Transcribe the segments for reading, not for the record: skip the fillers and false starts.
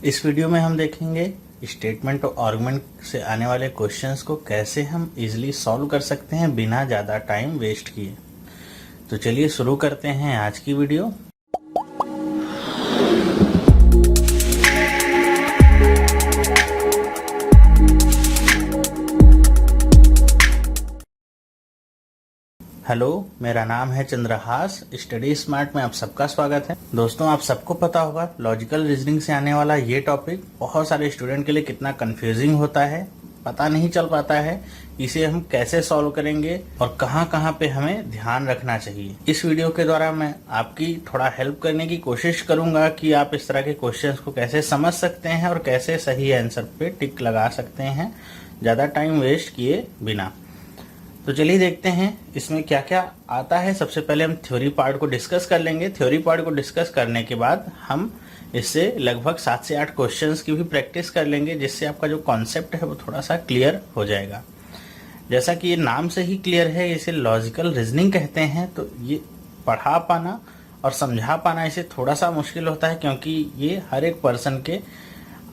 इस वीडियो में हम देखेंगे स्टेटमेंट और आर्गुमेंट से आने वाले क्वेश्चंस को कैसे हम इजीली सॉल्व कर सकते हैं बिना ज़्यादा टाइम वेस्ट किए। तो चलिए शुरू करते हैं आज की वीडियो। हेलो, मेरा नाम है चंद्रहास। स्टडी स्मार्ट में आप सबका स्वागत है। दोस्तों, आप सबको पता होगा लॉजिकल रीजनिंग से आने वाला ये टॉपिक बहुत सारे स्टूडेंट के लिए कितना कंफ्यूजिंग होता है, पता नहीं चल पाता है इसे हम कैसे सॉल्व करेंगे और कहाँ कहाँ पे हमें ध्यान रखना चाहिए। इस वीडियो के द्वारा मैं आपकी थोड़ा हेल्प करने की कोशिश करूंगा कि आप इस तरह के क्वेश्चंस को कैसे समझ सकते हैं और कैसे सही आंसर पे टिक लगा सकते हैं ज़्यादा टाइम वेस्ट किए बिना। तो चलिए देखते हैं इसमें क्या क्या आता है। सबसे पहले हम थ्योरी पार्ट को डिस्कस कर लेंगे। थ्योरी पार्ट को डिस्कस करने के बाद हम इससे लगभग 7 से 8 क्वेश्चंस की भी प्रैक्टिस कर लेंगे, जिससे आपका जो कॉन्सेप्ट है वो थोड़ा सा क्लियर हो जाएगा। जैसा कि ये नाम से ही क्लियर है, इसे लॉजिकल रीजनिंग कहते हैं। तो ये पढ़ा पाना और समझा पाना इसे थोड़ा सा मुश्किल होता है, क्योंकि ये हर एक पर्सन के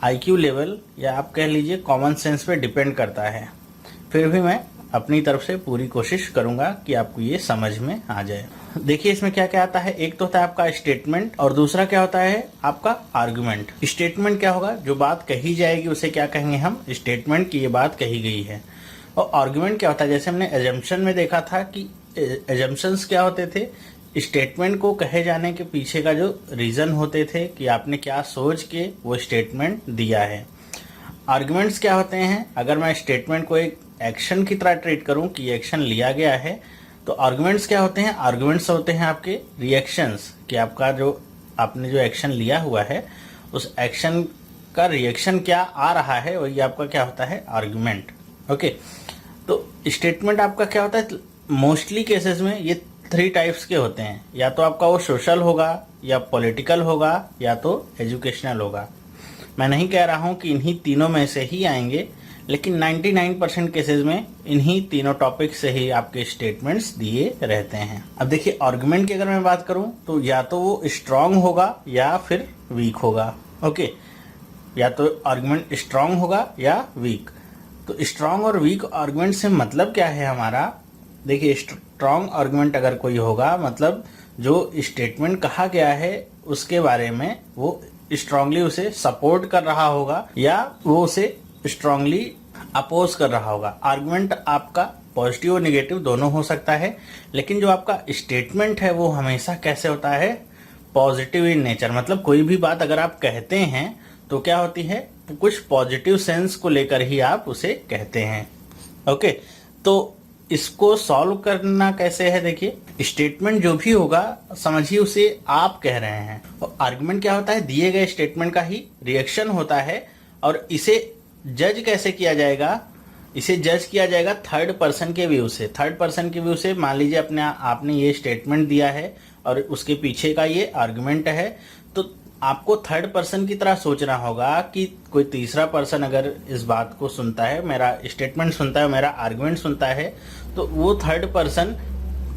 IQ लेवल या आप कह लीजिए कॉमन सेंस पे डिपेंड करता है। फिर भी मैं अपनी तरफ से पूरी कोशिश करूंगा कि आपको ये समझ में आ जाए। देखिए इसमें क्या क्या आता है। एक तो होता है आपका स्टेटमेंट और दूसरा क्या होता है आपका आर्गुमेंट। स्टेटमेंट क्या होगा, जो बात कही जाएगी उसे क्या कहेंगे हम, स्टेटमेंट की ये बात कही गई है। और आर्गुमेंट क्या होता है, जैसे हमने एजम्पशन में देखा था कि एजम्पशंस क्या होते थे, स्टेटमेंट को कहे जाने के पीछे का जो रीजन होते थे कि आपने क्या सोच के वो स्टेटमेंट दिया है। आर्गुमेंट्स क्या होते हैं, अगर मैं स्टेटमेंट को एक एक्शन की तरह ट्रीट करूं कि एक्शन लिया गया है, तो आर्गुमेंट्स क्या होते हैं, आर्गुमेंट्स होते हैं आपके रिएक्शंस, कि आपका जो आपने जो एक्शन लिया हुआ है उस एक्शन का रिएक्शन क्या आ रहा है, वही आपका क्या होता है आर्गुमेंट। ओके, तो स्टेटमेंट आपका क्या होता है, मोस्टली केसेस में ये 3 टाइप्स के होते हैं। या तो आपका वो सोशल होगा, या पॉलिटिकल होगा, या तो एजुकेशनल होगा। मैं नहीं कह रहा हूं कि इन्हीं तीनों में से ही आएंगे, लेकिन 99% केसेस में इन्हीं तीनों टॉपिक से ही आपके स्टेटमेंट्स दिए रहते हैं। अब देखिए आर्गुमेंट की अगर मैं बात करूं तो या तो वो स्ट्रांग होगा या फिर वीक होगा। ओके, या तो आर्गुमेंट स्ट्रांग होगा या वीक। तो स्ट्रांग और वीक आर्गुमेंट से मतलब क्या है हमारा, देखिए स्ट्रांग आर्गुमेंट अगर कोई होगा मतलब जो स्टेटमेंट कहा गया है उसके बारे में वो स्ट्रांगली उसे सपोर्ट कर रहा होगा या वो उसे स्ट्रांगली अपोज कर रहा होगा। आर्गुमेंट आपका पॉजिटिव और निगेटिव दोनों हो सकता है, लेकिन जो आपका स्टेटमेंट है वो हमेशा कैसे होता है, पॉजिटिव इन नेचर। मतलब कोई भी बात अगर आप कहते हैं तो क्या होती है, कुछ पॉजिटिव सेंस को लेकर ही आप उसे कहते हैं। ओके, तो इसको सॉल्व करना कैसे है, देखिए स्टेटमेंट जो भी होगा समझिए उसे आप कह रहे हैं, और आर्गुमेंट क्या होता है, दिए गए स्टेटमेंट का ही रिएक्शन होता है। और इसे जज कैसे किया जाएगा, इसे जज किया जाएगा थर्ड पर्सन के व्यू से। थर्ड पर्सन के व्यू से मान लीजिए अपने आपने ये स्टेटमेंट दिया है और उसके पीछे का ये आर्गुमेंट है, तो आपको थर्ड पर्सन की तरह सोचना होगा कि कोई तीसरा पर्सन अगर इस बात को सुनता है, मेरा स्टेटमेंट सुनता है, मेरा आर्गुमेंट सुनता है, तो वो थर्ड पर्सन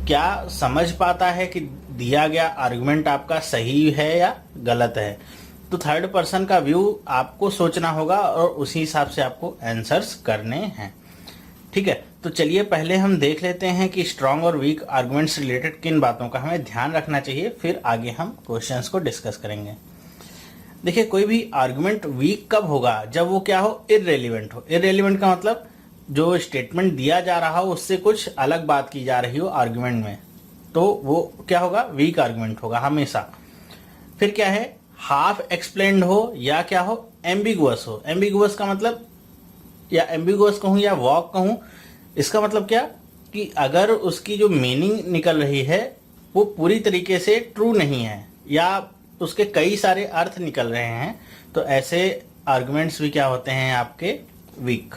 क्या समझ पाता है कि दिया गया आर्गुमेंट आपका सही है या गलत है। तो थर्ड पर्सन का व्यू आपको सोचना होगा और उसी हिसाब से आपको आंसर्स करने हैं। ठीक है, तो चलिए पहले हम देख लेते हैं कि स्ट्रांग और वीक आर्गुमेंट्स रिलेटेड किन बातों का हमें ध्यान रखना चाहिए, फिर आगे हम क्वेश्चंस को डिस्कस करेंगे। देखिए कोई भी आर्गुमेंट वीक कब होगा, जब वो क्या हो, इररेलेवेंट हो। इररेलेवेंट का मतलब जो स्टेटमेंट दिया जा रहा हो उससे कुछ अलग बात की जा रही हो आर्गुमेंट में, तो वो क्या होगा, वीक आर्गुमेंट होगा हमेशा। फिर क्या है, हाफ एक्सप्लेन्ड हो या क्या हो, एम्बिगुअस हो। एम्बिगुअस का मतलब, या एम्बिगुअस कहूं या वॉक कहूं, इसका मतलब क्या कि अगर उसकी जो मीनिंग निकल रही है वो पूरी तरीके से ट्रू नहीं है या उसके कई सारे अर्थ निकल रहे हैं, तो ऐसे आर्गुमेंट्स भी क्या होते हैं आपके, वीक।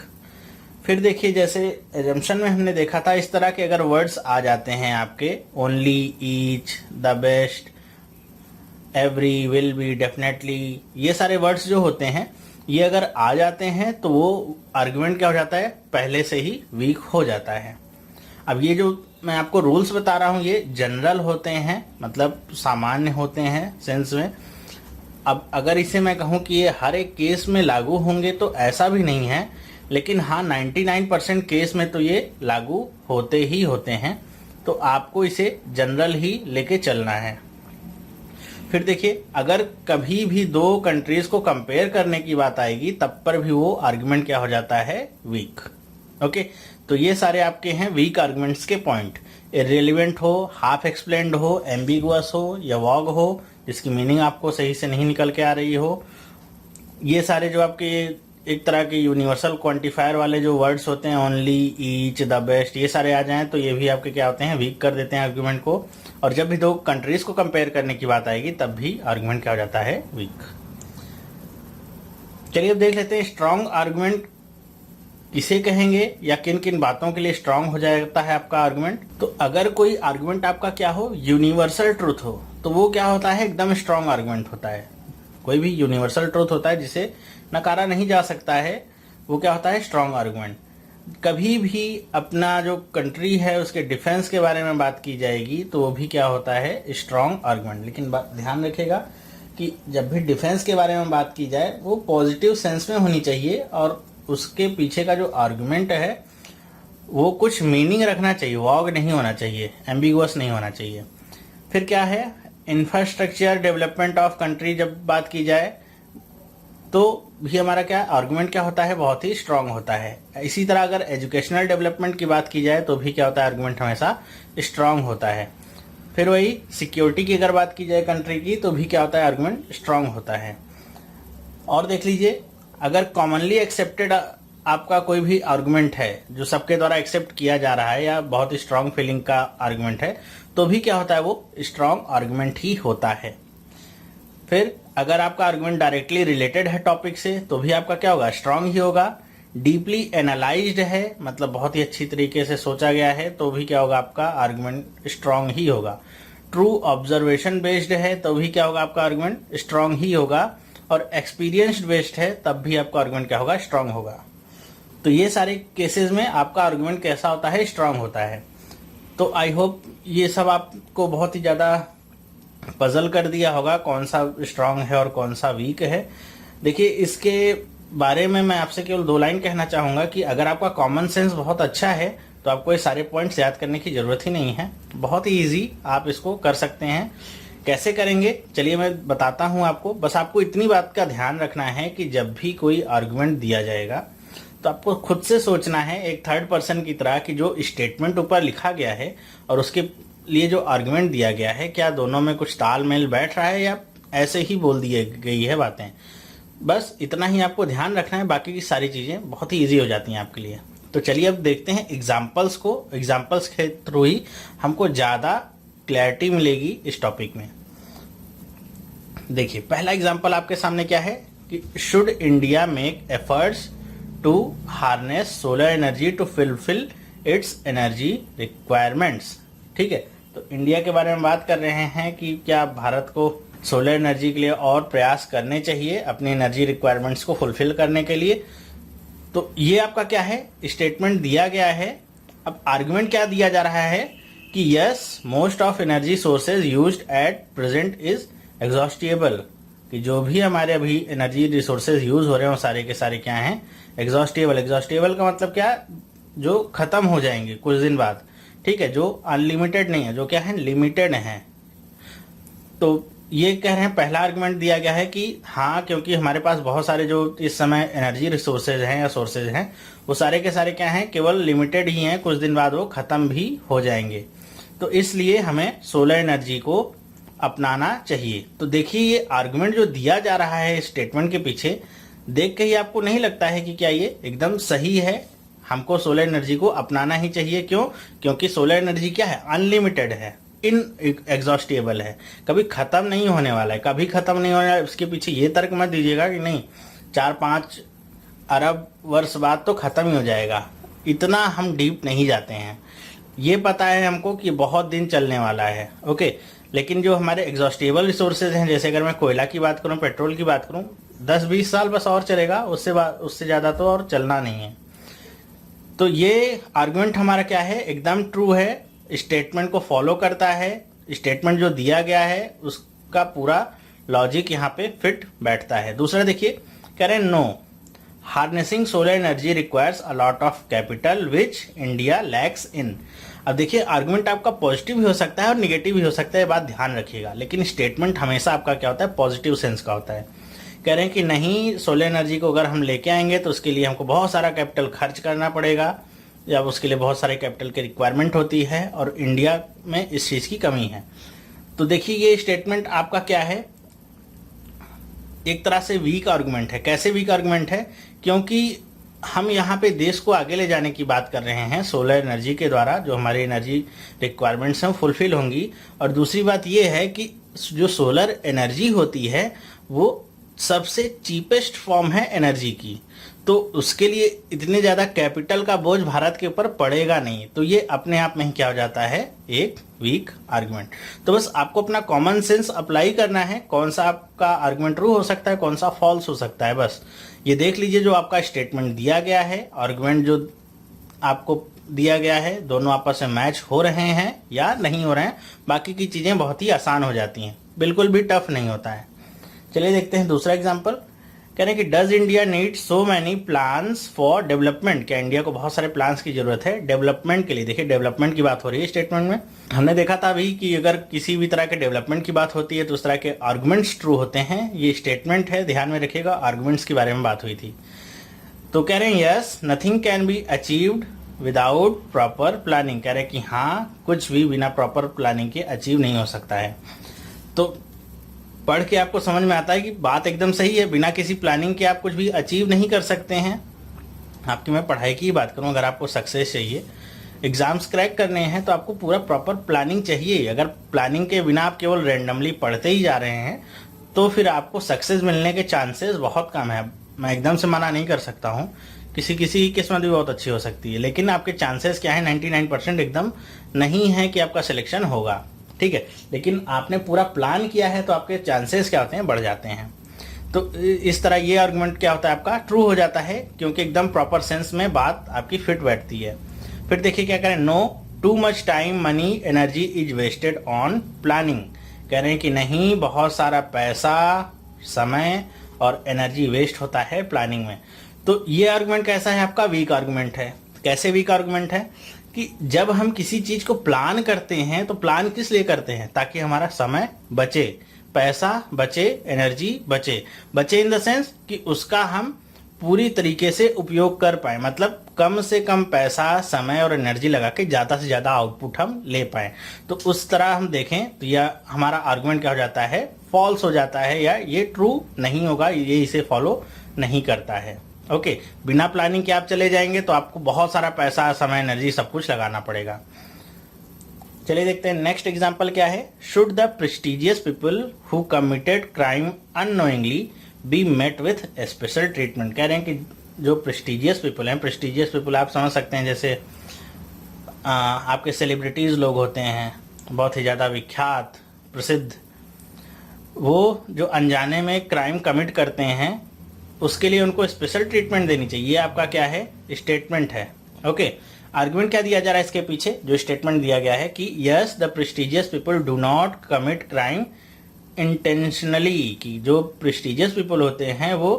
फिर देखिए जैसे एजम्पशन में हमने देखा था, इस तरह के अगर वर्ड्स आ जाते हैं आपके, only, each, the best, every, will be, definitely, ये सारे वर्ड्स जो होते हैं ये अगर आ जाते हैं तो वो आर्गुमेंट क्या हो जाता है, पहले से ही वीक हो जाता है। अब ये जो मैं आपको रूल्स बता रहा हूँ ये जनरल होते हैं, मतलब सामान्य होते हैं सेंस में। अब अगर इसे मैं कहूँ कि ये हर एक केस में लागू होंगे तो ऐसा भी नहीं है, लेकिन हाँ 99% केस में तो ये लागू होते ही होते हैं। तो आपको इसे जनरल ही लेके चलना है। फिर देखिए, अगर कभी भी दो कंट्रीज को कंपेयर करने की बात आएगी तब पर भी वो आर्गुमेंट क्या हो जाता है, वीक। ओके, तो ये सारे आपके हैं वीक आर्गुमेंट्स के पॉइंट। इररिलेवेंट हो, हाफ एक्सप्लेन्ड हो, एम्बिगुअस हो या वॉग हो, जिसकी मीनिंग आपको सही से नहीं निकल के आ रही हो। ये सारे जो आपके एक तरह के यूनिवर्सल क्वांटिफायर वाले जो वर्ड्स होते हैं, ओनली, ईच, द बेस्ट, ये सारे आ जाएं तो ये भी आपके क्या होते हैं, वीक कर देते हैं आर्गुमेंट को। और जब भी दो कंट्रीज को कंपेयर करने की बात आएगी तब भी आर्गुमेंट क्या हो जाता है, वीक। चलिए अब देख लेते हैं स्ट्रांग आर्गुमेंट किसे कहेंगे या किन किन बातों के लिए स्ट्रांग हो जाता है आपका आर्गुमेंट। तो अगर कोई आर्गुमेंट आपका क्या हो, यूनिवर्सल ट्रूथ हो, तो वो क्या होता है, एकदम स्ट्रांग आर्गुमेंट होता है। कोई भी यूनिवर्सल ट्रूथ होता है जिसे नकारा नहीं जा सकता है, वो क्या होता है, स्ट्रांग आर्गुमेंट। कभी भी अपना जो कंट्री है उसके डिफेंस के बारे में बात की जाएगी तो वो भी क्या होता है, स्ट्रांग आर्गुमेंट। लेकिन ध्यान रखिएगा कि जब भी डिफेंस के बारे में बात की जाए वो पॉजिटिव सेंस में होनी चाहिए और उसके पीछे का जो आर्गुमेंट है वो कुछ मीनिंग रखना चाहिए, वॉग नहीं होना चाहिए, एम्बिगुअस नहीं होना चाहिए। फिर क्या है, इंफ्रास्ट्रक्चर डेवलपमेंट ऑफ कंट्री जब बात की जाए तो भी हमारा क्या आर्गुमेंट क्या होता है, बहुत ही स्ट्रांग होता है। इसी तरह अगर एजुकेशनल डेवलपमेंट की बात की जाए तो भी क्या होता है, आर्गुमेंट हमेशा स्ट्रांग होता है। फिर वही सिक्योरिटी की अगर बात की जाए कंट्री की तो भी क्या होता है, आर्गुमेंट स्ट्रांग होता है। और देख लीजिए, अगर कॉमनली एक्सेप्टेड आपका कोई भी आर्गुमेंट है जो सबके द्वारा एक्सेप्ट किया जा रहा है या बहुत ही स्ट्रांग फीलिंग का आर्गुमेंट है तो भी क्या होता है, वो स्ट्रांग आर्गुमेंट ही होता है। फिर अगर आपका आर्गुमेंट डायरेक्टली रिलेटेड है टॉपिक से तो भी आपका क्या होगा, स्ट्रांग ही होगा। डीपली एनालाइज्ड है, मतलब बहुत ही अच्छी तरीके से सोचा गया है, तो भी क्या होगा, आपका आर्गुमेंट स्ट्रांग ही होगा। ट्रू ऑब्जर्वेशन बेस्ड है तो भी क्या होगा, आपका आर्गुमेंट स्ट्रांग ही होगा। और एक्सपीरियंस्ड बेस्ड है तब भी आपका आर्गुमेंट क्या होगा, स्ट्रांग होगा। तो ये सारे केसेस में आपका आर्गुमेंट कैसा होता है, स्ट्रांग होता है। तो आई होप ये सब आपको बहुत ही ज़्यादा पजल कर दिया होगा, कौन सा स्ट्रांग है और कौन सा वीक है। देखिए, इसके बारे में मैं आपसे केवल 2 लाइन कहना चाहूँगा कि अगर आपका कॉमन सेंस बहुत अच्छा है तो आपको ये सारे पॉइंट्स याद करने की ज़रूरत ही नहीं है, बहुत ही ईजी आप इसको कर सकते हैं। कैसे करेंगे, चलिए मैं बताता हूँ आपको। बस आपको इतनी बात का ध्यान रखना है कि जब भी कोई आर्गुमेंट दिया जाएगा तो आपको खुद से सोचना है एक थर्ड पर्सन की तरह कि जो स्टेटमेंट ऊपर लिखा गया है और उसके लिए जो आर्गुमेंट दिया गया है, क्या दोनों में कुछ तालमेल बैठ रहा है या ऐसे ही बोल दी गई है बातें। बस इतना ही आपको ध्यान रखना है, बाकी की सारी चीज़ें बहुत ही ईजी हो जाती हैं आपके लिए। तो चलिए अब देखते हैं एग्जाम्पल्स को। एग्जाम्पल्स के थ्रू ही हमको ज़्यादा क्लैरिटी मिलेगी इस टॉपिक में। देखिए, पहला एग्जाम्पल आपके सामने क्या है कि should India make efforts to harness solar energy to fulfil its energy requirements. ठीक है, तो इंडिया के बारे में बात कर रहे हैं कि क्या भारत को सोलर एनर्जी के लिए और प्रयास करने चाहिए अपनी एनर्जी रिक्वायरमेंट्स को फुलफिल करने के लिए। तो ये आपका क्या है, स्टेटमेंट दिया गया है। अब आर्गुमेंट क्या दिया जा रहा है कि yes, most of energy sources used at present is exhaustible, कि जो भी हमारे अभी एनर्जी रिसोर्सेज यूज हो रहे हैं वो सारे के सारे क्या हैं, एग्जॉस्टिबल। एग्जॉस्टिबल का मतलब क्या, जो खत्म हो जाएंगे कुछ दिन बाद। ठीक है, जो अनलिमिटेड नहीं है, जो क्या है, लिमिटेड है। तो ये कह रहे हैं, पहला आर्गुमेंट दिया गया है कि हाँ, क्योंकि हमारे पास बहुत सारे जो इस समय एनर्जी रिसोर्सेज हैं या सोर्सेज हैं वो सारे के सारे क्या हैं, केवल लिमिटेड ही हैं, कुछ दिन बाद वो खत्म भी हो जाएंगे। तो इसलिए हमें सोलर एनर्जी को अपनाना चाहिए। तो देखिए, ये आर्गुमेंट जो दिया जा रहा है स्टेटमेंट के पीछे, देख के ही आपको नहीं लगता है कि क्या ये एकदम सही है, हमको सोलर एनर्जी को अपनाना ही चाहिए। क्यों? क्योंकि सोलर एनर्जी क्या है, अनलिमिटेड है, इन एग्जॉस्टेबल है, कभी खत्म नहीं होने वाला है, कभी खत्म नहीं होने वाला है। इसके पीछे ये तर्क मत दीजिएगा कि नहीं 4-5 अरब वर्ष बाद तो खत्म ही हो जाएगा, इतना हम डीप नहीं जाते हैं। ये पता है हमको कि बहुत दिन चलने वाला है, ओके। लेकिन जो हमारे एग्जॉस्टेबल रिसोर्सेज हैं, जैसे अगर मैं कोयला की बात करूं, पेट्रोल की बात करूं, 10-20 साल बस और चलेगा, उससे ज़्यादा तो और चलना नहीं है। तो ये आर्गुमेंट हमारा क्या है, एकदम ट्रू है, स्टेटमेंट को फॉलो करता है, स्टेटमेंट जो दिया गया है उसका पूरा लॉजिक यहाँ पे फिट बैठता है। दूसरा देखिए, कह रहे हैं no, harnessing solar energy requires a lot of capital which India lacks in. अब देखिए, आर्गुमेंट आपका पॉजिटिव भी हो सकता है और निगेटिव भी हो सकता है, बात ध्यान रखिएगा, लेकिन स्टेटमेंट हमेशा आपका क्या होता है, पॉजिटिव सेंस का होता है। कह रहे हैं कि नहीं, सोलर एनर्जी को अगर हम लेके आएंगे तो उसके लिए हमको बहुत सारा कैपिटल खर्च करना पड़ेगा, या उसके लिए बहुत सारे कैपिटल की रिक्वायरमेंट होती है और इंडिया में इस चीज़ की कमी है। तो देखिए, ये स्टेटमेंट आपका क्या है, एक तरह से वीक आर्गुमेंट है। कैसे वीक आर्गुमेंट है, क्योंकि हम यहाँ पे देश को आगे ले जाने की बात कर रहे हैं सोलर एनर्जी के द्वारा, जो हमारी एनर्जी रिक्वायरमेंट्स हैं वो फुलफिल होंगी। और दूसरी बात ये है कि जो सोलर एनर्जी होती है वो सबसे चीपेस्ट फॉर्म है एनर्जी की, तो उसके लिए इतने ज़्यादा कैपिटल का बोझ भारत के ऊपर पड़ेगा नहीं। तो ये अपने आप में ही क्या हो जाता है, एक वीक आर्गुमेंट। तो बस आपको अपना कॉमन सेंस अप्लाई करना है, कौन सा आपका आर्गुमेंट ट्रू हो सकता है, कौन सा फॉल्स हो सकता है। बस ये देख लीजिए, जो आपका स्टेटमेंट दिया गया है, आर्गुमेंट जो आपको दिया गया है, दोनों आपस में मैच हो रहे हैं या नहीं हो रहे हैं। बाकी की चीज़ें बहुत ही आसान हो जाती हैं, बिल्कुल भी टफ नहीं होता है। चलिए देखते हैं दूसरा एग्जाम्पल। कह रहे हैं कि does India need so many plans for development. क्या इंडिया को बहुत सारे प्लान्स की जरूरत है डेवलपमेंट के लिए। देखिए, डेवलपमेंट की बात हो रही है स्टेटमेंट में। हमने देखा था अभी कि अगर किसी भी तरह के डेवलपमेंट की बात होती है तो उस तरह के आर्गुमेंट्स ट्रू होते हैं। ये स्टेटमेंट है, ध्यान में रखिएगा, आर्गुमेंट्स के बारे में बात हुई थी। तो कह रहे हैं yes, nothing can be achieved without proper planning. कह रहे हैं कि हाँ, कुछ भी बिना प्रॉपर प्लानिंग के अचीव नहीं हो सकता है। तो पढ़ के आपको समझ में आता है कि बात एकदम सही है, बिना किसी प्लानिंग के आप कुछ भी अचीव नहीं कर सकते हैं। आपकी मैं पढ़ाई की ही बात करूं, अगर आपको सक्सेस चाहिए, एग्जाम्स क्रैक करने हैं, तो आपको पूरा प्रॉपर प्लानिंग चाहिए। अगर प्लानिंग के बिना आप केवल रैंडमली पढ़ते ही जा रहे हैं तो फिर आपको सक्सेस मिलने के चांसेस बहुत कम है। मैं एकदम से मना नहीं कर सकता हूँ, किसी किसी की किस्मत भी बहुत अच्छी हो सकती है, लेकिन आपके चांसेस क्या है, 99% एकदम नहीं है कि आपका सिलेक्शन होगा, ठीक है। लेकिन आपने पूरा प्लान किया है तो आपके चांसेस क्या होते हैं, बढ़ जाते हैं। तो इस तरह ये आर्गुमेंट क्या होता है, आपका ट्रू हो जाता है, क्योंकि एकदम प्रॉपर सेंस में बात आपकी फिट बैठती है। फिर देखिए क्या करें, no, too much time money energy is wasted on planning. कह रहे हैं कि नहीं, बहुत सारा पैसा, समय और एनर्जी वेस्ट होता है प्लानिंग में। तो ये आर्गुमेंट कैसा है, आपका वीक आर्गुमेंट है। कैसे वीक आर्गुमेंट है कि जब हम किसी चीज को प्लान करते हैं तो प्लान किस लिए करते हैं, ताकि हमारा समय बचे, पैसा बचे, एनर्जी बचे। बचे इन द सेंस कि उसका हम पूरी तरीके से उपयोग कर पाए, मतलब कम से कम पैसा, समय और एनर्जी लगा के ज़्यादा से ज़्यादा आउटपुट हम ले पाए। तो उस तरह हम देखें तो यह हमारा आर्गुमेंट क्या हो जाता है, फॉल्स हो जाता है, या ये ट्रू नहीं होगा, ये इसे फॉलो नहीं करता है। ओके, बिना प्लानिंग के आप चले जाएंगे तो आपको बहुत सारा पैसा, समय, एनर्जी सब कुछ लगाना पड़ेगा। चलिए देखते हैं नेक्स्ट एग्जांपल क्या है। Should the prestigious people who committed crime unknowingly be met with special treatment. कह रहे हैं कि जो प्रेस्टिजियस पीपल हैं, प्रेस्टिजियस पीपल आप समझ सकते हैं जैसे आपके सेलिब्रिटीज लोग होते हैं, बहुत ही ज़्यादा विख्यात, प्रसिद्ध, वो जो अनजाने में क्राइम कमिट करते हैं उसके लिए उनको स्पेशल ट्रीटमेंट देनी चाहिए। ये आपका क्या है, स्टेटमेंट है। ओके, आर्गुमेंट क्या दिया जा रहा है इसके पीछे, जो स्टेटमेंट दिया गया है कि yes, the prestigious people do not commit crime intentionally, कि जो प्रेस्टिजियस पीपल होते हैं वो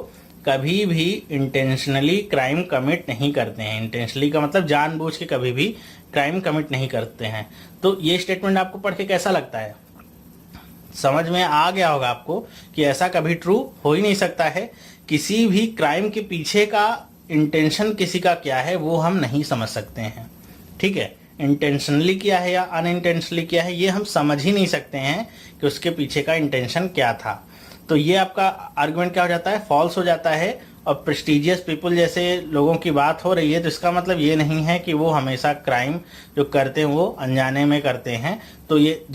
कभी भी इंटेंशनली क्राइम कमिट नहीं करते हैं। इंटेंशनली का मतलब जानबूझ के कभी भी क्राइम कमिट नहीं करते हैं। तो ये स्टेटमेंट आपको पढ़ के कैसा लगता है, समझ में आ गया होगा आपको कि ऐसा कभी ट्रू हो ही नहीं सकता है। किसी भी क्राइम के पीछे का इंटेंशन किसी का क्या है वो हम नहीं समझ सकते हैं, ठीक है। इंटेंशनली किया है या अनइंटेंशनली किया है ये हम समझ ही नहीं सकते हैं कि उसके पीछे का इंटेंशन क्या था। तो ये आपका आर्गुमेंट क्या हो जाता है, फॉल्स हो जाता है। और प्रेस्टिजियस पीपल जैसे लोगों की बात हो रही है तो इसका मतलब ये नहीं है कि वो हमेशा क्राइम जो करते हैं वो अनजाने में करते हैं। तो ये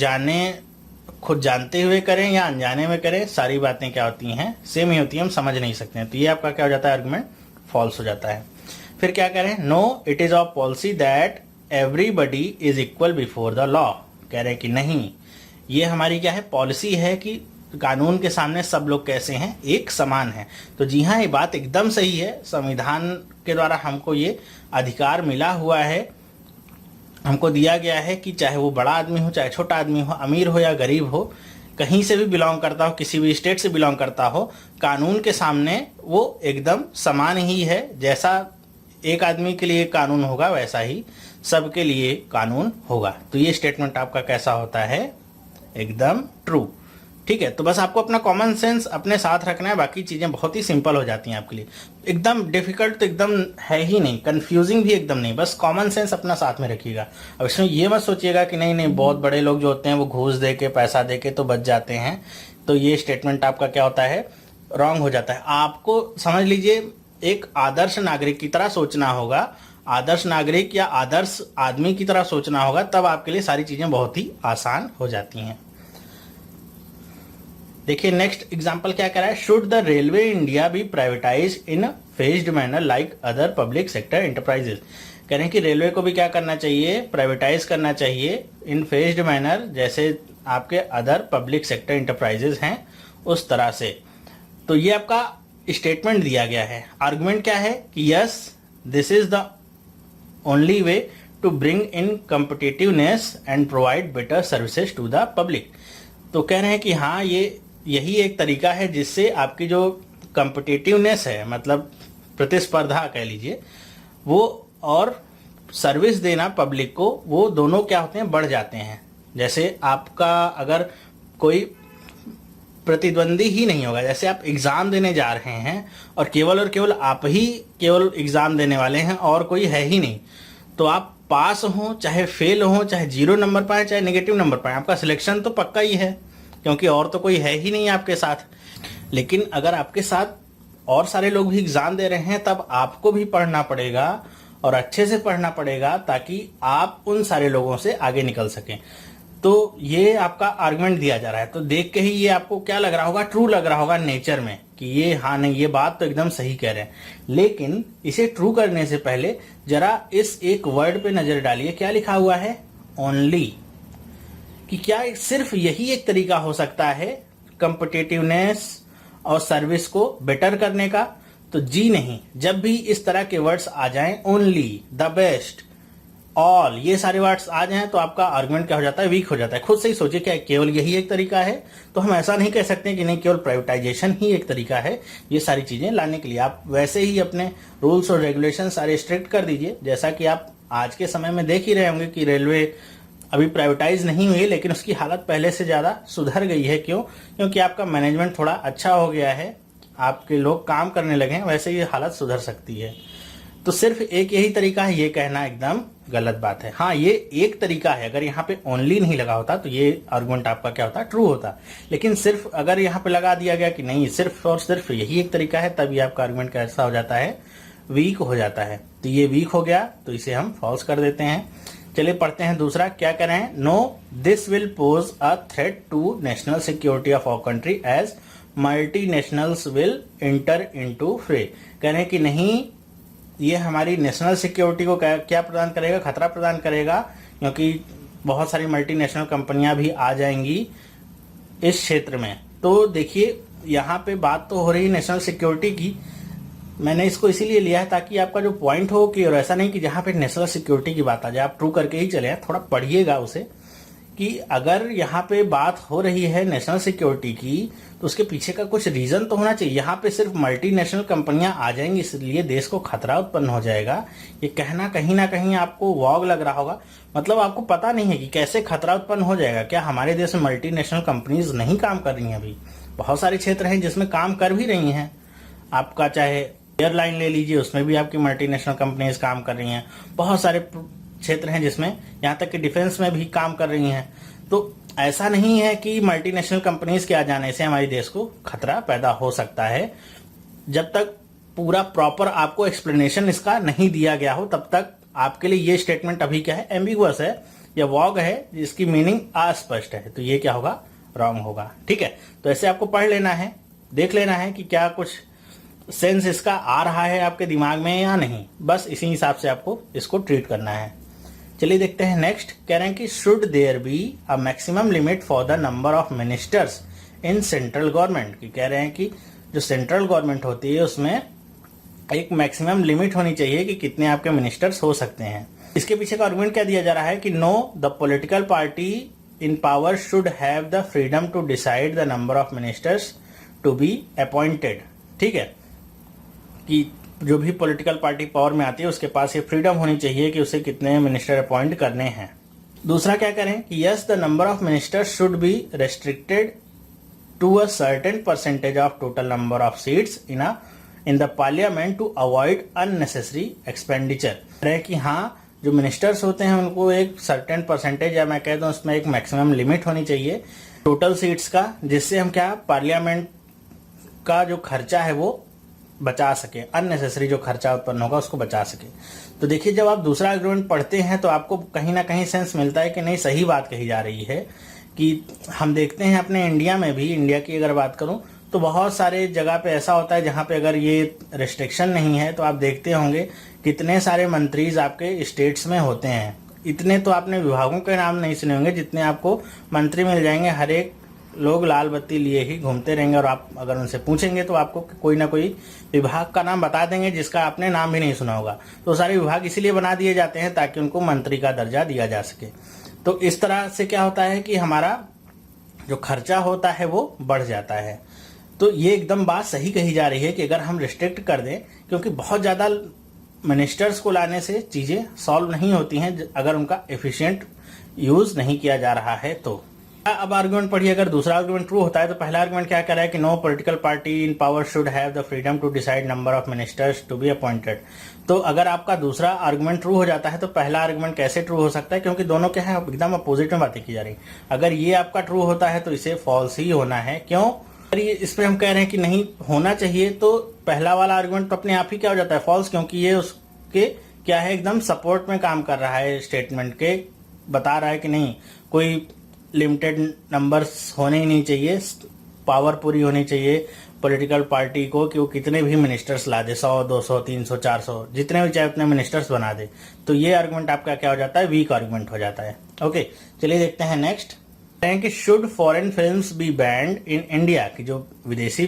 खुद जानते हुए करें या अनजाने में करें, सारी बातें क्या होती हैं, सेम ही होती हैं, हम समझ नहीं सकते हैं। तो ये आपका क्या हो जाता है, आर्गुमेंट फॉल्स हो जाता है। फिर क्या करें, no, it is of policy that everybody is equal before the law. कह रहे हैं कि नहीं, ये हमारी क्या है, पॉलिसी है कि कानून के सामने सब लोग कैसे हैं, एक समान हैं। तो जी हाँ, ये बात एकदम सही है। संविधान के द्वारा हमको ये अधिकार मिला हुआ है, हमको दिया गया है कि चाहे वो बड़ा आदमी हो, चाहे छोटा आदमी हो, अमीर हो या गरीब हो, कहीं से भी बिलोंग करता हो, किसी भी स्टेट से बिलोंग करता हो, कानून के सामने वो एकदम समान ही है। जैसा एक आदमी के लिए कानून होगा वैसा ही सबके लिए कानून होगा। तो ये स्टेटमेंट आपका कैसा होता है? एकदम ट्रू। ठीक है, तो बस आपको अपना कॉमन सेंस अपने साथ रखना है, बाकी चीजें बहुत ही सिंपल हो जाती हैं आपके लिए। एकदम डिफिकल्ट तो एकदम है ही नहीं, कंफ्यूजिंग भी एकदम नहीं, बस कॉमन सेंस अपना साथ में रखिएगा। अब इसमें ये मत सोचिएगा कि नहीं नहीं बहुत बड़े लोग जो होते हैं वो घूस दे के पैसा दे के तो बच जाते हैं, तो ये स्टेटमेंट आपका क्या होता है? रॉन्ग हो जाता है। आपको समझ लीजिए एक आदर्श नागरिक की तरह सोचना होगा, आदर्श नागरिक या आदर्श आदमी की तरह सोचना होगा, तब आपके लिए सारी चीजें बहुत ही आसान हो जाती हैं। देखिए नेक्स्ट एग्जांपल क्या कह रहा है? Should the railway India be privatise in phased manner like other public sector enterprises. कह रहे हैं कि रेलवे को भी क्या करना चाहिए? प्राइवेटाइज करना चाहिए इन फेज्ड मैनर, जैसे आपके अदर पब्लिक सेक्टर एंटरप्राइजेस हैं उस तरह से। तो ये आपका स्टेटमेंट दिया गया है। आर्गुमेंट क्या है कि yes this is the only way to bring in competitiveness and provide better services to the public. तो कह रहे हैं कि हाँ ये यही एक तरीका है जिससे आपकी जो कॉम्पिटिटिवनेस है, मतलब प्रतिस्पर्धा कह लीजिए, वो और सर्विस देना पब्लिक को, वो दोनों क्या होते हैं? बढ़ जाते हैं। जैसे आपका अगर कोई प्रतिद्वंदी ही नहीं होगा, जैसे आप एग्जाम देने जा रहे हैं और केवल आप ही केवल एग्जाम देने वाले हैं और कोई है ही नहीं, तो आप पास हो चाहे फेल हो, चाहे 0 नंबर पाए चाहे नेगेटिव नंबर पाए, आपका सिलेक्शन तो पक्का ही है, क्योंकि और तो कोई है ही नहीं आपके साथ। लेकिन अगर आपके साथ और सारे लोग भी एग्जाम दे रहे हैं, तब आपको भी पढ़ना पड़ेगा और अच्छे से पढ़ना पड़ेगा, ताकि आप उन सारे लोगों से आगे निकल सकें। तो ये आपका आर्गुमेंट दिया जा रहा है। तो देख के ही ये आपको क्या लग रहा होगा? ट्रू लग रहा होगा नेचर में कि ये हाँ नहीं ये बात तो एकदम सही कह रहे हैं। लेकिन इसे ट्रू करने से पहले जरा इस एक वर्ड पे नजर डालिए, क्या लिखा हुआ है? ओनली। कि क्या सिर्फ यही एक तरीका हो सकता है कॉम्पिटिटिवनेस और सर्विस को बेटर करने का? तो जी नहीं। जब भी इस तरह के वर्ड्स आ जाएं, ओनली, द बेस्ट, ऑल, ये सारे वर्ड्स आ जाएं, तो आपका आर्गुमेंट क्या हो जाता है? वीक हो जाता है। खुद से ही सोचिए क्या केवल यही एक तरीका है? तो हम ऐसा नहीं कह सकते कि नहीं केवल प्राइवेटाइजेशन ही एक तरीका है ये सारी चीजें लाने के लिए। आप वैसे ही अपने रूल्स और रेगुलेशन सारे स्ट्रिक्ट कर दीजिए। जैसा कि आप आज के समय में देख ही रहे होंगे कि रेलवे अभी प्राइवेटाइज नहीं हुई, लेकिन उसकी हालत पहले से ज्यादा सुधर गई है। क्यों? क्योंकि आपका मैनेजमेंट थोड़ा अच्छा हो गया है, आपके लोग काम करने लगे हैं, वैसे ये हालत सुधर सकती है। तो सिर्फ एक यही तरीका है, ये कहना एकदम गलत बात है। हाँ ये एक तरीका है, अगर यहाँ पे ओनली नहीं लगा होता तो ये आर्गुमेंट आपका क्या होता? ट्रू होता। लेकिन सिर्फ अगर यहाँ पे लगा दिया गया कि नहीं सिर्फ और सिर्फ यही एक तरीका है, तभी आपका आर्गुमेंट कैसा हो जाता है? वीक हो जाता है। तो ये वीक हो गया, तो इसे हम फॉल्स कर देते हैं। चलिए पढ़ते हैं दूसरा। क्या कह रहे हैं? No this will pose a threat to national security of our country as multinationals will enter into fray. कह रहे हैं कि नहीं ये हमारी नेशनल सिक्योरिटी को क्या प्रदान करेगा? खतरा प्रदान करेगा, क्योंकि बहुत सारी मल्टीनेशनल कंपनियां भी आ जाएंगी इस क्षेत्र में। तो देखिए यहाँ पे बात तो हो रही है नेशनल सिक्योरिटी की। मैंने इसको इसीलिए लिया है ताकि आपका जो पॉइंट हो कि, और ऐसा नहीं कि जहां पे नेशनल सिक्योरिटी की बात आ जाए आप ट्रू करके ही चले, थोड़ा पढ़िएगा उसे कि अगर यहाँ पे बात हो रही है नेशनल सिक्योरिटी की तो उसके पीछे का कुछ रीजन तो होना चाहिए। यहाँ पे सिर्फ मल्टीनेशनल कंपनियां आ जाएंगी इसलिए देश को खतरा उत्पन्न हो जाएगा, ये कहना कहीं ना कहीं आपको वॉग लग रहा होगा। मतलब आपको पता नहीं है कि कैसे खतरा उत्पन्न हो जाएगा। क्या हमारे देश में मल्टीनेशनल कंपनीज नहीं काम कर रही हैं? अभी बहुत सारे क्षेत्र हैं जिसमें काम कर भी रही हैं। आपका चाहे एयरलाइन ले लीजिए, उसमें भी आपकी मल्टीनेशनल कंपनीज काम कर रही हैं। बहुत सारे क्षेत्र हैं जिसमें यहाँ तक कि डिफेंस में भी काम कर रही हैं। तो ऐसा नहीं है कि मल्टीनेशनल कंपनीज के आ जाने से हमारे देश को खतरा पैदा हो सकता है। जब तक पूरा प्रॉपर आपको एक्सप्लेनेशन इसका नहीं दिया गया हो, तब तक आपके लिए ये स्टेटमेंट अभी क्या है? एम्बिगुअस है या वॉग है, जिसकी मीनिंग अस्पष्ट है। तो ये क्या होगा? रॉन्ग होगा। ठीक है, तो ऐसे आपको पढ़ लेना है, देख लेना है कि क्या कुछ सेंस इसका आ रहा है आपके दिमाग में या नहीं। बस इसी हिसाब से आपको इसको ट्रीट करना है। चलिए देखते हैं नेक्स्ट। कह रहे हैं कि should there be a maximum limit for the number of ministers in central government. कि कह रहे हैं कि जो सेंट्रल गवर्नमेंट होती है उसमें एक मैक्सिमम लिमिट होनी चाहिए कि कितने आपके मिनिस्टर्स हो सकते हैं। इसके पीछे का आर्गुमेंट क्या दिया जा रहा है कि no the political party in power should have the freedom to decide the number of ministers to be appointed. ठीक है, कि जो भी पॉलिटिकल पार्टी पावर में आती है उसके पास ये फ्रीडम होनी चाहिए कि उसे कितने मिनिस्टर अपॉइंट करने हैं। दूसरा क्या करें कि yes the number of ministers should be restricted to a certain percentage of total number of seats in the parliament to avoid unnecessary expenditure. है कि हाँ, जो मिनिस्टर्स होते हैं उनको एक सर्टेन परसेंटेज या मैं कह दूं उसमें एक मैक्सिमम लिमिट होनी चाहिए टोटल सीट्स का, जिससे हम क्या पार्लियामेंट का जो खर्चा है वो बचा सके, अननेसेसरी जो खर्चा उत्पन्न होगा उसको बचा सके। तो देखिए, जब आप दूसरा आर्गुमेंट पढ़ते हैं तो आपको कहीं ना कहीं सेंस मिलता है कि नहीं, सही बात कही जा रही है। कि हम देखते हैं अपने इंडिया में भी, इंडिया की अगर बात करूं तो बहुत सारे जगह पे ऐसा होता है जहां पे अगर ये रिस्ट्रिक्शन नहीं है तो आप देखते होंगे कितने सारे मंत्रीज आपके स्टेट्स में होते हैं। इतने तो आपने विभागों के नाम नहीं सुने होंगे जितने आपको मंत्री मिल जाएंगे। हर एक लोग लाल बत्ती लिए ही घूमते रहेंगे और आप अगर उनसे पूछेंगे तो आपको कोई ना कोई विभाग का नाम बता देंगे जिसका आपने नाम भी नहीं सुना होगा। तो सारे विभाग इसीलिए बना दिए जाते हैं ताकि उनको मंत्री का दर्जा दिया जा सके। तो इस तरह से क्या होता है कि हमारा जो खर्चा होता है वो बढ़ जाता है। तो ये एकदम बात सही कही जा रही है कि अगर हम रिस्ट्रिक्ट कर दें, क्योंकि बहुत ज़्यादा मिनिस्टर्स को लाने से चीज़ें सॉल्व नहीं होती हैं अगर उनका एफिशिएंट यूज़ नहीं किया जा रहा है। तो अब आर्गुमेंट पढ़िए, अगर दूसरा आर्गुमेंट ट्रू होता है तो पहला आर्गुमेंट क्या कह रहा है कि no political party in power should have the freedom to decide number of ministers to be appointed. तो अगर आपका दूसरा आर्गुमेंट ट्रू हो जाता है तो पहला आर्गुमेंट कैसे ट्रू हो सकता है, क्योंकि दोनों क्या है एकदम अपोजिट में बातें की जा रही। अगर ये आपका ट्रू होता है तो इसे फॉल्स ही होना है। क्यों? अगर ये इस पे हम कह रहे हैं कि नहीं होना चाहिए तो पहला वाला आर्गुमेंट तो अपने आप ही क्या हो जाता है, फॉल्स, क्योंकि ये उसके क्या है एकदम सपोर्ट में काम कर रहा है, स्टेटमेंट के बता रहा है कि नहीं कोई लिमिटेड नंबर्स होने ही नहीं चाहिए, पावर पूरी होनी चाहिए पॉलिटिकल पार्टी को कि वो कितने भी मिनिस्टर्स ला दे, 100, 200, 300, 400 जितने भी चाहे उतने मिनिस्टर्स बना दे। तो ये आर्गुमेंट आपका क्या हो जाता है, वीक आर्गुमेंट हो जाता है। ओके, चलिए देखते हैं नेक्स्ट। कि should foreign films be banned in India, की जो विदेशी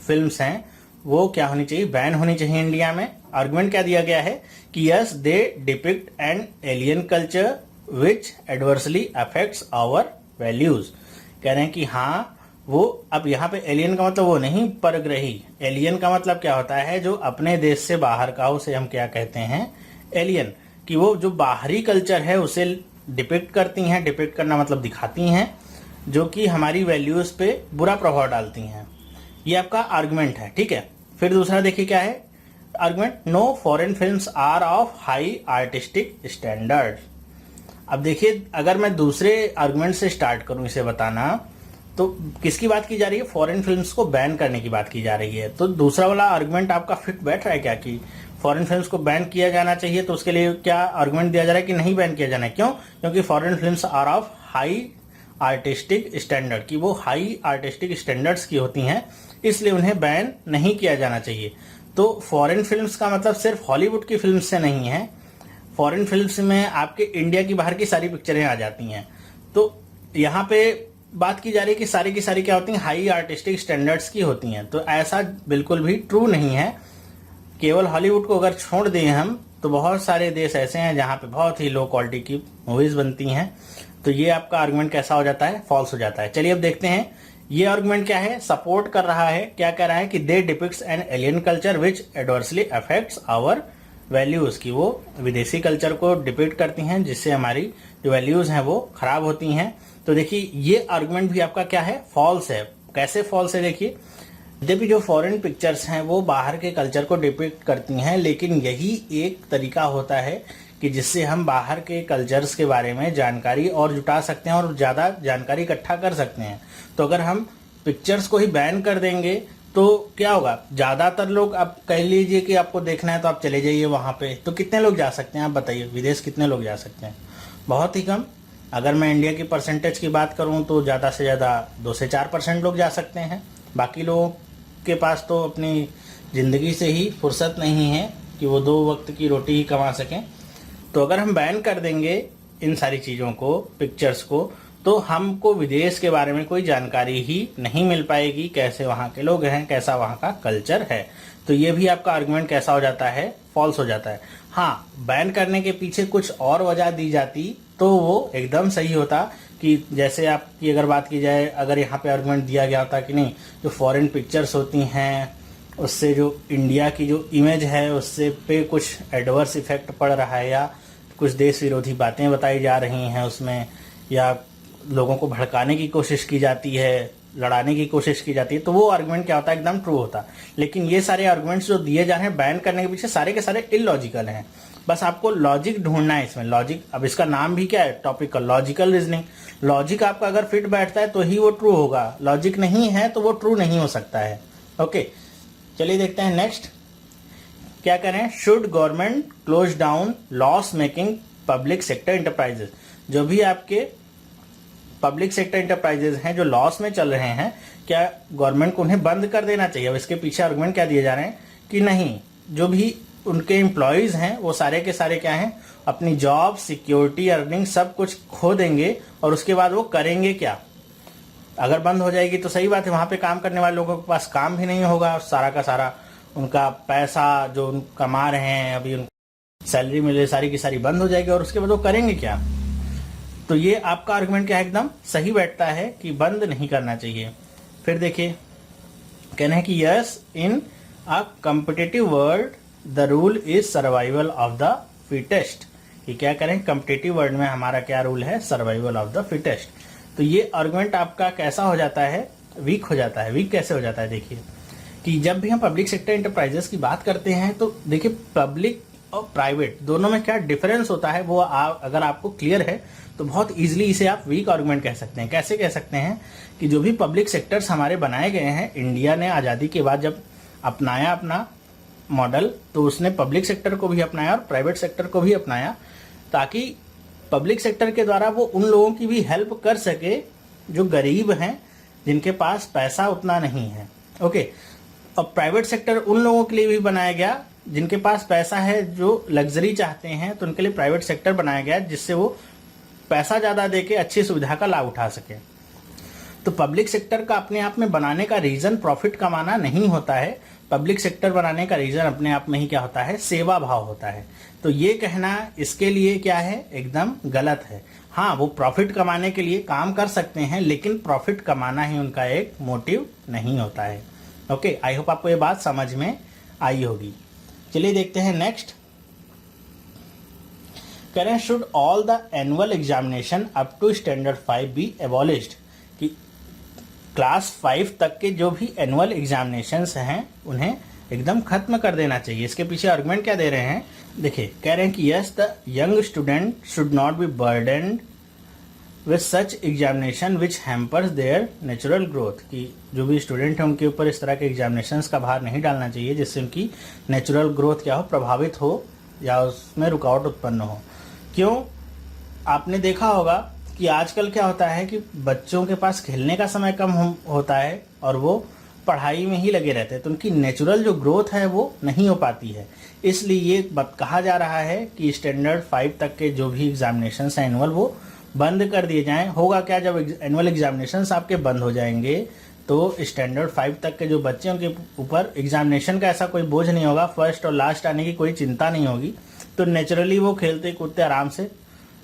फिल्म्स हैं वो क्या होनी चाहिए, बैन होनी चाहिए इंडिया में। आर्गुमेंट क्या दिया गया है कि yes they depict an alien culture which adversely affects our values. कह रहे हैं कि हाँ वो, अब यहाँ पे एलियन का मतलब वो नहीं परग्रही, एलियन का मतलब क्या होता है जो अपने देश से बाहर का, उसे हम क्या कहते हैं, एलियन। कि वो जो बाहरी कल्चर है उसे डिपिक्ट करती हैं, डिपिक्ट करना मतलब दिखाती हैं, जो कि हमारी वैल्यूज पे बुरा प्रभाव डालती हैं। ये आपका आर्गुमेंट है, ठीक है। फिर दूसरा देखिए क्या है argument, no foreign films are of high artistic standard. अब देखिए, अगर मैं दूसरे आर्गुमेंट से स्टार्ट करूं इसे बताना, तो किसकी बात की जा रही है, फॉरेन फिल्म्स को बैन करने की बात की जा रही है। तो दूसरा वाला आर्गुमेंट आपका फिट बैठ रहा है क्या कि फॉरेन फिल्म्स को बैन किया जाना चाहिए, तो उसके लिए क्या आर्गुमेंट दिया जा रहा है कि नहीं बैन किया जाना है। क्यों? क्योंकि foreign films are of high artistic standard, की वो हाई आर्टिस्टिक स्टैंडर्ड्स की होती हैं, इसलिए उन्हें बैन नहीं किया जाना चाहिए। तो फॉरेन फिल्म्स का मतलब सिर्फ हॉलीवुड की फिल्म से नहीं है, फॉरेन फिल्म्स में आपके इंडिया की बाहर की सारी पिक्चरें आ जाती हैं। तो यहाँ पे बात की जा रही है कि सारी की सारी क्या होती हैं, हाई आर्टिस्टिक स्टैंडर्ड्स की होती हैं। तो ऐसा बिल्कुल भी ट्रू नहीं है। केवल हॉलीवुड को अगर छोड़ दें हम तो बहुत सारे देश ऐसे हैं जहाँ पे बहुत ही लो क्वालिटी की मूवीज बनती हैं। तो ये आपका आर्गुमेंट कैसा हो जाता है, फॉल्स हो जाता है। चलिए अब देखते हैं ये आर्गुमेंट क्या है, सपोर्ट कर रहा है, क्या कह रहा है कि they depicts an alien culture which adversely affects our values, की वो विदेशी कल्चर को डिपिक्ट करती हैं जिससे हमारी जो वैल्यूज हैं वो खराब होती हैं। तो देखिए ये आर्गुमेंट भी आपका क्या है, फॉल्स है। कैसे फॉल्स है, देखिए यद्यपि जो फॉरेन पिक्चर्स हैं वो बाहर के कल्चर को डिपिक्ट करती हैं, लेकिन यही एक तरीका होता है कि जिससे हम बाहर के कल्चर्स के बारे में जानकारी और जुटा सकते हैं और ज़्यादा जानकारी इकट्ठा कर सकते हैं। तो अगर हम पिक्चर्स को ही बैन कर देंगे तो क्या होगा, ज़्यादातर लोग, आप कह लीजिए कि आपको देखना है तो आप चले जाइए वहाँ पे, तो कितने लोग जा सकते हैं आप बताइए, विदेश कितने लोग जा सकते हैं, बहुत ही कम। अगर मैं इंडिया की परसेंटेज की बात करूं तो ज़्यादा से ज़्यादा 2 से 4% लोग जा सकते हैं। बाकी लोगों के पास तो अपनी ज़िंदगी से ही फुर्सत नहीं है कि वो 2 वक्त की रोटी ही कमा सकें। तो अगर हम बैन कर देंगे इन सारी चीज़ों को, पिक्चर्स को, तो हमको विदेश के बारे में कोई जानकारी ही नहीं मिल पाएगी, कैसे वहाँ के लोग हैं, कैसा वहाँ का कल्चर है। तो ये भी आपका आर्गुमेंट कैसा हो जाता है, फॉल्स हो जाता है। हाँ, बैन करने के पीछे कुछ और वजह दी जाती तो वो एकदम सही होता कि जैसे आपकी अगर बात की जाए, अगर यहाँ पे आर्गुमेंट दिया गया होता कि नहीं, जो फॉरेन पिक्चर्स होती हैं उससे जो इंडिया की जो इमेज है उससे पे कुछ एडवर्स इफेक्ट पड़ रहा है, या कुछ देश विरोधी बातें बताई जा रही हैं उसमें, या लोगों को भड़काने की कोशिश की जाती है, लड़ाने की कोशिश की जाती है, तो वो आर्गुमेंट क्या होता है, एकदम ट्रू होता। लेकिन ये सारे आर्गुमेंट्स जो दिए जा रहे हैं बैन करने के पीछे, सारे के सारे इलॉजिकल हैं। बस आपको लॉजिक ढूंढना है इसमें। लॉजिक, अब इसका नाम भी क्या है, टॉपिक का लॉजिकल रीजनिंग। लॉजिक आपका अगर फिट बैठता है तो ही वो ट्रू होगा, लॉजिक नहीं है तो वो ट्रू नहीं हो सकता है। ओके, चलिए देखते हैं नेक्स्ट क्या करें। Should government close down loss making public sector enterprises. जो भी आपके पब्लिक सेक्टर इंटरप्राइजेस हैं जो लॉस में चल रहे हैं, क्या गवर्नमेंट को उन्हें बंद कर देना चाहिए। अब इसके पीछे आर्गुमेंट क्या दिए जा रहे हैं कि नहीं, जो भी उनके एम्प्लॉयज हैं वो सारे के सारे क्या हैं, अपनी जॉब, सिक्योरिटी, अर्निंग सब कुछ खो देंगे, और उसके बाद वो करेंगे क्या। अगर बंद हो जाएगी तो सही बात है, वहां पे काम करने वाले लोगों के पास काम भी नहीं होगा, सारा का सारा उनका पैसा जो कमा रहे हैं, अभी उनको सैलरी मिले, सारी की सारी बंद हो जाएगी, और उसके बाद वो करेंगे क्या। तो ये आपका आर्गुमेंट क्या है, एकदम सही बैठता है कि बंद नहीं करना चाहिए। फिर देखिए कहना है कि yes, in a competitive world the rule is survival of the fittest. कि क्या करें, कॉम्पिटिटिव वर्ल्ड में हमारा क्या रूल है, सर्वाइवल ऑफ द फिटेस्ट। तो ये आर्गुमेंट आपका कैसा हो जाता है, वीक हो जाता है। वीक कैसे हो जाता है, देखिए कि जब भी हम पब्लिक सेक्टर इंटरप्राइजेस की बात करते हैं तो देखिए पब्लिक और प्राइवेट दोनों में क्या डिफरेंस होता है वो अगर आपको क्लियर है तो बहुत इजीली इसे आप वीक आर्गुमेंट कह सकते हैं। कैसे कह सकते हैं कि जो भी पब्लिक सेक्टर्स हमारे बनाए गए हैं, इंडिया ने आज़ादी के बाद जब अपनाया अपना मॉडल, तो उसने पब्लिक सेक्टर को भी अपनाया और प्राइवेट सेक्टर को भी अपनाया, ताकि पब्लिक सेक्टर के द्वारा वो उन लोगों की भी हेल्प कर सके जो गरीब हैं, जिनके पास पैसा उतना नहीं है। ओके, और प्राइवेट सेक्टर उन लोगों के लिए भी बनाया गया जिनके पास पैसा है, जो लग्जरी चाहते हैं, तो उनके लिए प्राइवेट सेक्टर बनाया गया जिससे वो पैसा ज़्यादा देके अच्छी सुविधा का लाभ उठा सके। तो पब्लिक सेक्टर का अपने आप में बनाने का रीज़न प्रॉफिट कमाना नहीं होता है। पब्लिक सेक्टर बनाने का रीज़न अपने आप में ही क्या होता है, सेवा भाव होता है। तो ये कहना इसके लिए क्या है, एकदम गलत है। हाँ, वो प्रॉफिट कमाने के लिए काम कर सकते हैं, लेकिन प्रॉफिट कमाना ही उनका एक मोटिव नहीं होता है। ओके, आई होप आपको ये बात समझ में आई होगी। चलिए देखते हैं नेक्स्ट। कह रहे हैं should all the annual examination up to standard 5 be abolished. कि क्लास 5 तक के जो भी एनुअल एग्जामिनेशंस हैं उन्हें एकदम खत्म कर देना चाहिए। इसके पीछे आर्गुमेंट क्या दे रहे हैं, देखिए कह रहे हैं कि yes, the young student should not be burdened with such examination which hampers their natural growth. कि जो भी स्टूडेंट हैं उनके ऊपर इस तरह के एग्जामिनेशंस का भार नहीं डालना चाहिए जिससे उनकी नेचुरल ग्रोथ क्या हो, प्रभावित हो या उसमें रुकावट उत्पन्न हो। क्यों, आपने देखा होगा कि आजकल क्या होता है कि बच्चों के पास खेलने का समय कम होता है और वो पढ़ाई में ही लगे रहते हैं, तो उनकी नेचुरल जो ग्रोथ है वो नहीं हो पाती है। इसलिए ये कहा जा रहा है कि स्टैंडर्ड 5 तक के जो भी एग्जामिनेशन हैं एनुअल, वो बंद कर दिए जाएं। होगा क्या, जब एनुअल एग्जामिनेशंस आपके बंद हो जाएंगे तो स्टैंडर्ड 5 तक के जो बच्चे उनके ऊपर एग्जामिनेशन का ऐसा कोई बोझ नहीं होगा, फर्स्ट और लास्ट आने की कोई चिंता नहीं होगी, तो नेचुरली वो खेलते कूदते आराम से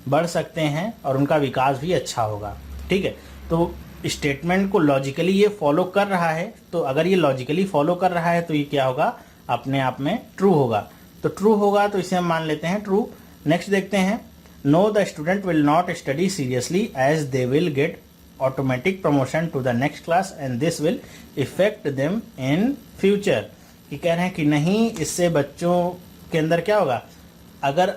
बढ़ सकते हैं और उनका विकास भी अच्छा होगा। ठीक है, तो स्टेटमेंट को लॉजिकली ये फॉलो कर रहा है, तो अगर ये लॉजिकली फॉलो कर रहा है तो ये क्या होगा, अपने आप में ट्रू होगा। तो ट्रू होगा तो इसे हम मान लेते हैं ट्रू। नेक्स्ट देखते हैं, no the student will not study seriously as they will get automatic promotion to the next class and this will effect them in future. कि कह रहे हैं कि नहीं, इससे बच्चों के अंदर क्या होगा, अगर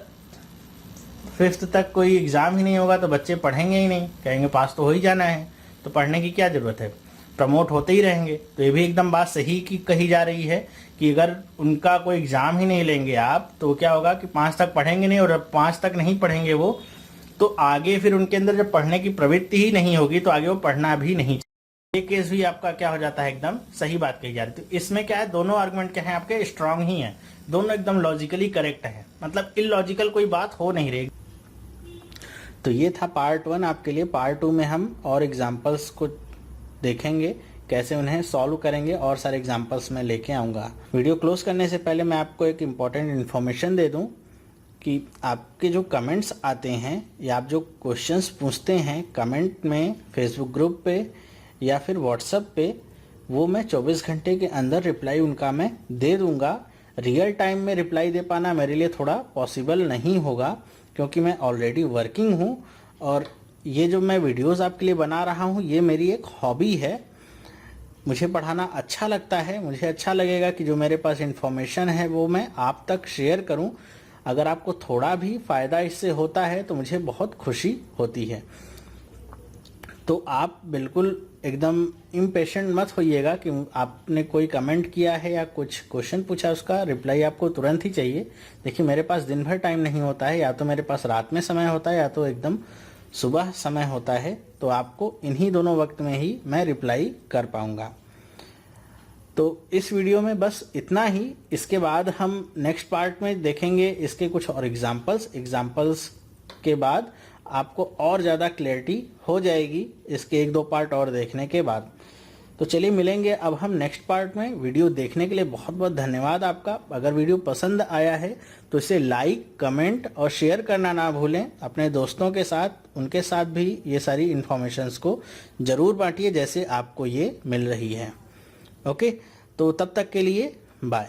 5th तक कोई एग्ज़ाम ही नहीं होगा तो बच्चे पढ़ेंगे ही नहीं, कहेंगे पास तो हो ही जाना है, तो पढ़ने की क्या ज़रूरत है, प्रमोट होते ही रहेंगे। तो ये भी एकदम बात सही की कही जा रही है कि अगर उनका कोई एग्ज़ाम ही नहीं लेंगे आप, तो क्या होगा कि 5 तक पढ़ेंगे नहीं, और जब 5 तक नहीं पढ़ेंगे वो, तो आगे फिर उनके अंदर जब पढ़ने की प्रवृत्ति ही नहीं होगी तो आगे वो पढ़ना भी नहीं। ये केस भी आपका क्या हो जाता है, एकदम सही बात कही जा रही है। तो इसमें क्या है, दोनों आर्गुमेंट क्या है आपके, स्ट्रांग ही है, दोनों एकदम लॉजिकली करेक्ट है, मतलब इलॉजिकल कोई बात हो नहीं रही। तो ये था पार्ट 1 आपके लिए। पार्ट 2 में हम और एग्जाम्पल्स को देखेंगे, कैसे उन्हें सॉल्व करेंगे, और सारे एग्जाम्पल्स मैं लेके आऊँगा। वीडियो क्लोज करने से पहले मैं आपको एक इम्पॉर्टेंट इन्फॉर्मेशन दे दूँ कि आपके जो कमेंट्स आते हैं या आप जो क्वेश्चंस पूछते हैं कमेंट में फेसबुक ग्रुप पे या फिर व्हाट्सएप पे, वो मैं 24 घंटे के अंदर रिप्लाई उनका मैं दे दूंगा। रियल टाइम में रिप्लाई दे पाना मेरे लिए थोड़ा पॉसिबल नहीं होगा क्योंकि मैं ऑलरेडी वर्किंग हूँ और ये जो मैं वीडियोस आपके लिए बना रहा हूँ ये मेरी एक हॉबी है। मुझे पढ़ाना अच्छा लगता है, मुझे अच्छा लगेगा कि जो मेरे पास इन्फॉर्मेशन है वो मैं आप तक शेयर करूं। अगर आपको थोड़ा भी फ़ायदा इससे होता है तो मुझे बहुत खुशी होती है। तो आप बिल्कुल एकदम इम्पेशेंट मत होइएगा कि आपने कोई कमेंट किया है या कुछ क्वेश्चन पूछा, उसका रिप्लाई आपको तुरंत ही चाहिए। देखिए मेरे पास दिन भर टाइम नहीं होता है, या तो मेरे पास रात में समय होता है या तो एकदम सुबह समय होता है, तो आपको इन्हीं दोनों वक्त में ही मैं रिप्लाई कर पाऊंगा। तो इस वीडियो में बस इतना ही। इसके बाद हम नेक्स्ट पार्ट में देखेंगे इसके कुछ और एग्जाम्पल्स के बाद आपको और ज़्यादा क्लैरिटी हो जाएगी इसके 1-2 पार्ट और देखने के बाद। तो चलिए मिलेंगे अब हम नेक्स्ट पार्ट में। वीडियो देखने के लिए बहुत बहुत धन्यवाद आपका। अगर वीडियो पसंद आया है तो इसे लाइक, कमेंट और शेयर करना ना भूलें अपने दोस्तों के साथ, उनके साथ भी ये सारी इन्फॉर्मेशंस को ज़रूर बांटिए जैसे आपको ये मिल रही है। ओके, तो तब तक के लिए बाय।